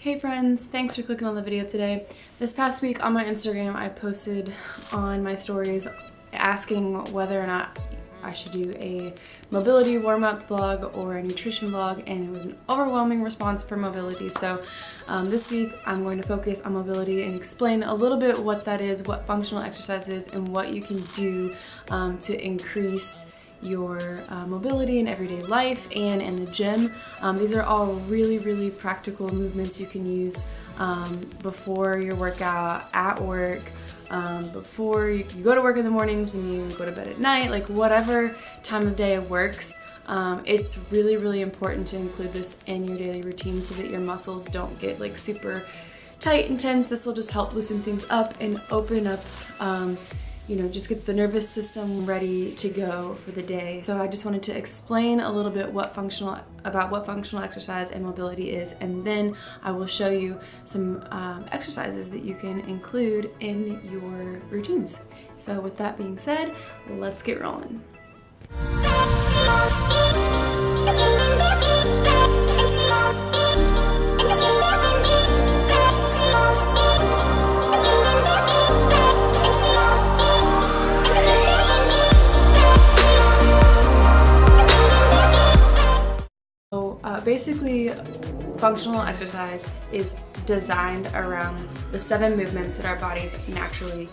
Hey friends, thanks for clicking on the video today. This past week on my Instagram, I posted on my stories asking whether or not I should do a mobility warm-up vlog or a nutrition vlog, and it was an overwhelming response for mobility. So this week I'm going to focus on mobility and explain a little bit what that is, what functional exercise is, and what you can do to increase your mobility in everyday life and in the gym. These are all really practical movements you can use before your workout, at work, before you go to work in the mornings, when you go to bed at night, like whatever time of day works. It's really important to include this in your daily routine so that your muscles don't get like super tight and tense. This will just help loosen things up and open up just get the nervous system ready to go for the day. So I just wanted to explain a little bit about what functional exercise and mobility is, and then I will show you some exercises that you can include in your routines. So with that being said, let's get rolling. Basically, functional exercise is designed around the 7 movements that our bodies naturally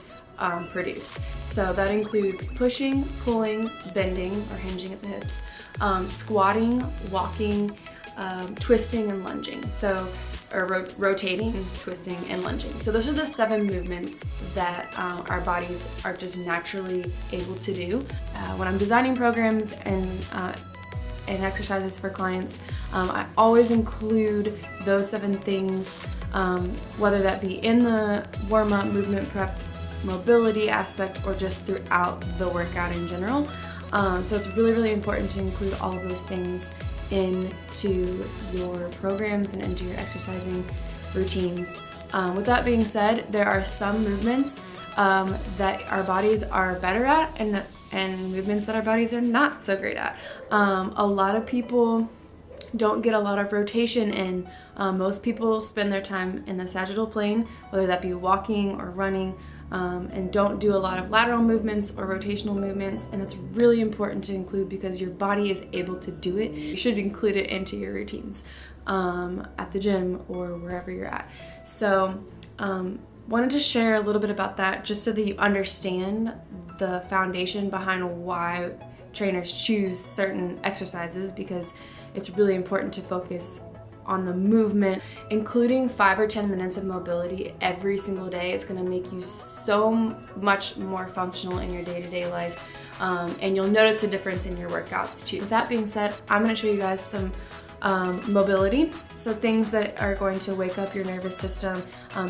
produce. So that includes pushing, pulling, bending or hinging at the hips, squatting, walking, twisting and lunging. Or rotating, twisting, and lunging. So those are the 7 movements that our bodies are just naturally able to do. When I'm designing programs and exercises for clients, I always include those 7 things, whether that be in the warm-up, movement prep, mobility aspect, or just throughout the workout in general. So it's really important to include all of those things into your programs and into your exercising routines. With that being said, there are some movements that our bodies are better at and movements that our bodies are not so great at. A lot of people don't get a lot of rotation in. Most people spend their time in the sagittal plane, whether that be walking or running, and don't do a lot of lateral movements or rotational movements, and it's really important to include because your body is able to do it. You should include it into your routines at the gym or wherever you're at. So wanted to share a little bit about that just so that you understand the foundation behind why trainers choose certain exercises, because it's really important to focus on the movement. Including 5 or 10 minutes of mobility every single day is going to make you so much more functional in your day-to-day life, and you'll notice a difference in your workouts too. With that being said, I'm going to show you guys some mobility, so things that are going to wake up your nervous system,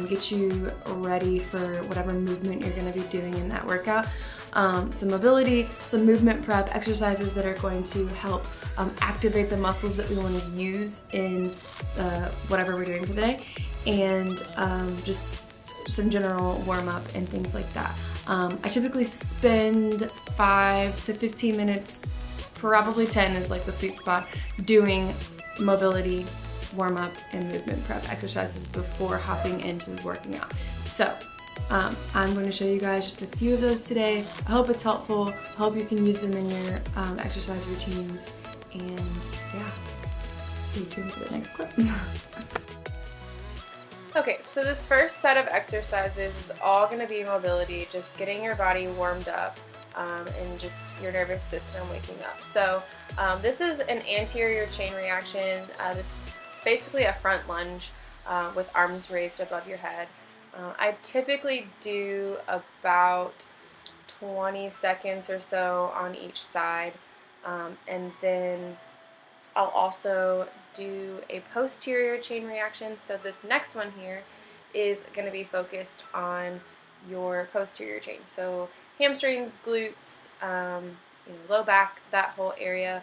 get you ready for whatever movement you're going to be doing in that workout. Some mobility, some movement prep exercises that are going to help activate the muscles that we want to use in whatever we're doing for the day, and just some general warm-up and things like that. I typically spend 5 to 15 minutes, probably 10 is like the sweet spot, doing mobility, warm-up, and movement prep exercises before hopping into working out. So I'm going to show you guys just a few of those today. I hope it's helpful. I hope you can use them in your exercise routines. And yeah, stay tuned for the next clip. Okay, so this first set of exercises is all going to be mobility, just getting your body warmed up and just your nervous system waking up. So this is an anterior chain reaction. This is basically a front lunge with arms raised above your head. I typically do about 20 seconds or so on each side, and then I'll also do a posterior chain reaction. So this next one here is going to be focused on your posterior chain, so hamstrings, glutes, low back, that whole area.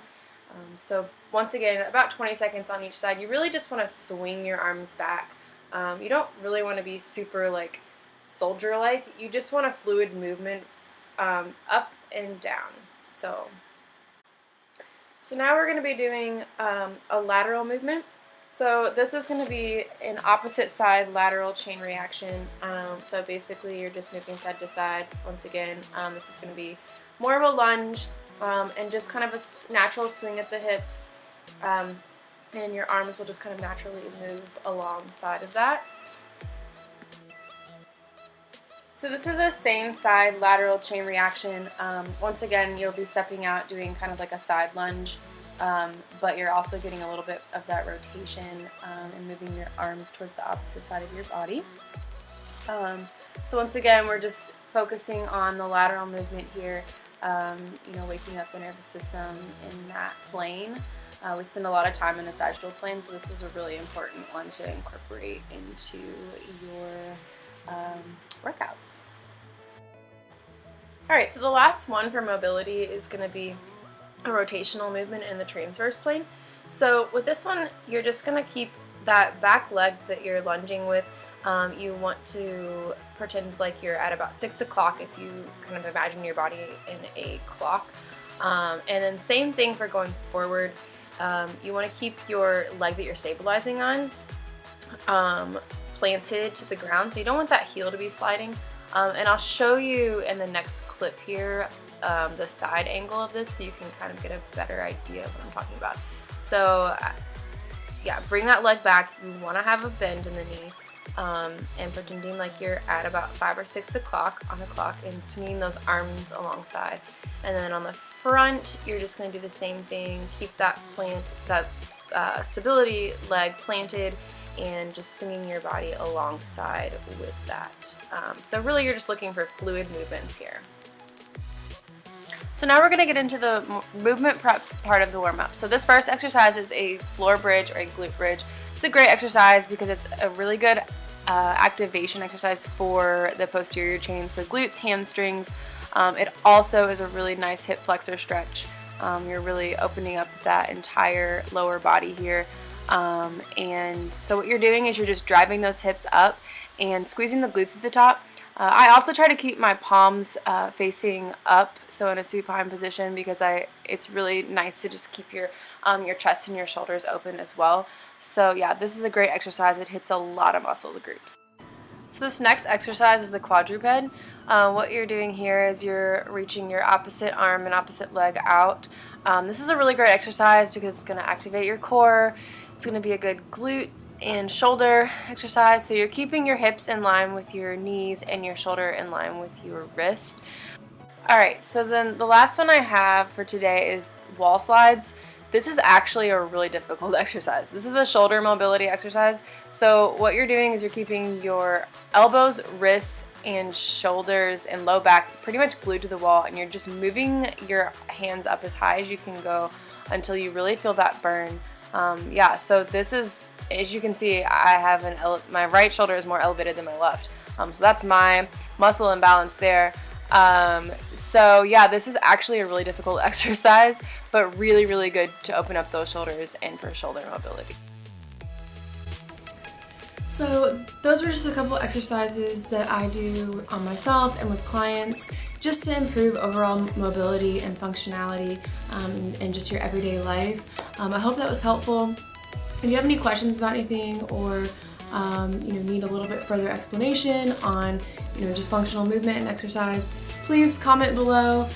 So once again, about 20 seconds on each side. You really just want to swing your arms back. You don't really want to be super like soldier-like. You just want a fluid movement up and down. So now we're going to be doing a lateral movement. So this is going to be an opposite side lateral chain reaction. So basically you're just moving side to side. Once again, this is going to be more of a lunge and just kind of a natural swing at the hips. And your arms will just kind of naturally move alongside of that. So this is the same side lateral chain reaction. Once again, you'll be stepping out doing kind of like a side lunge, but you're also getting a little bit of that rotation and moving your arms towards the opposite side of your body. So once again, we're just focusing on the lateral movement here, you know, waking up the nervous system in that plane. We spend a lot of time in the sagittal plane, so this is a really important one to incorporate into your workouts. Alright, so the last one for mobility is going to be a rotational movement in the transverse plane. So with this one, you're just going to keep that back leg that you're lunging with. You want to pretend like you're at about 6 o'clock if you kind of imagine your body in a clock. And then same thing for going forward. You want to keep your leg that you're stabilizing on planted to the ground, so you don't want that heel to be sliding. And I'll show you in the next clip here the side angle of this so you can kind of get a better idea of what I'm talking about. So yeah, bring that leg back. You want to have a bend in the knee and pretending like you're at about 5 or 6 o'clock on the clock and swinging those arms alongside. And then on the front, you're just going to do the same thing. Keep that stability leg planted and just swinging your body alongside with that. So really you're just looking for fluid movements here. So now we're going to get into the movement prep part of the warm-up. So this first exercise is a floor bridge or a glute bridge. It's a great exercise because it's a really good activation exercise for the posterior chain, so glutes, hamstrings. It also is a really nice hip flexor stretch. You're really opening up that entire lower body here. And so what you're doing is you're just driving those hips up and squeezing the glutes at the top. I also try to keep my palms facing up, so in a supine position, because it's really nice to just keep your chest and your shoulders open as well. So yeah, this is a great exercise. It hits a lot of muscle groups. So this next exercise is the quadruped. What you're doing here is you're reaching your opposite arm and opposite leg out. This is a really great exercise because it's going to activate your core. It's going to be a good glute and shoulder exercise. So you're keeping your hips in line with your knees and your shoulder in line with your wrist. Alright, so then the last one I have for today is wall slides. This is actually a really difficult exercise. This is a shoulder mobility exercise. So what you're doing is you're keeping your elbows, wrists, and shoulders and low back pretty much glued to the wall, and you're just moving your hands up as high as you can go until you really feel that burn. Yeah, so this is, as you can see, I have my right shoulder is more elevated than my left. So that's my muscle imbalance there. So yeah, this is actually a really difficult exercise, but really, really good to open up those shoulders and for shoulder mobility. So those were just a couple exercises that I do on myself and with clients just to improve overall mobility and functionality in just your everyday life. I hope that was helpful. If you have any questions about anything or need a little bit further explanation on just functional movement and exercise, please comment below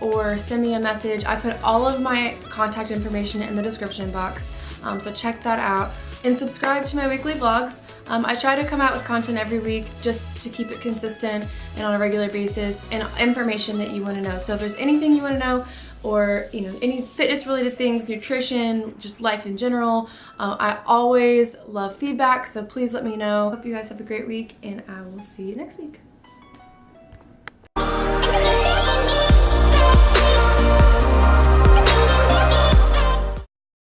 or send me a message. I put all of my contact information in the description box, so check that out. And subscribe to my weekly vlogs. I try to come out with content every week just to keep it consistent and on a regular basis, and information that you want to know. So if there's anything you want to know, or any fitness related things, nutrition, just life in general, I always love feedback, so please let me know. Hope you guys have a great week, and I will see you next week.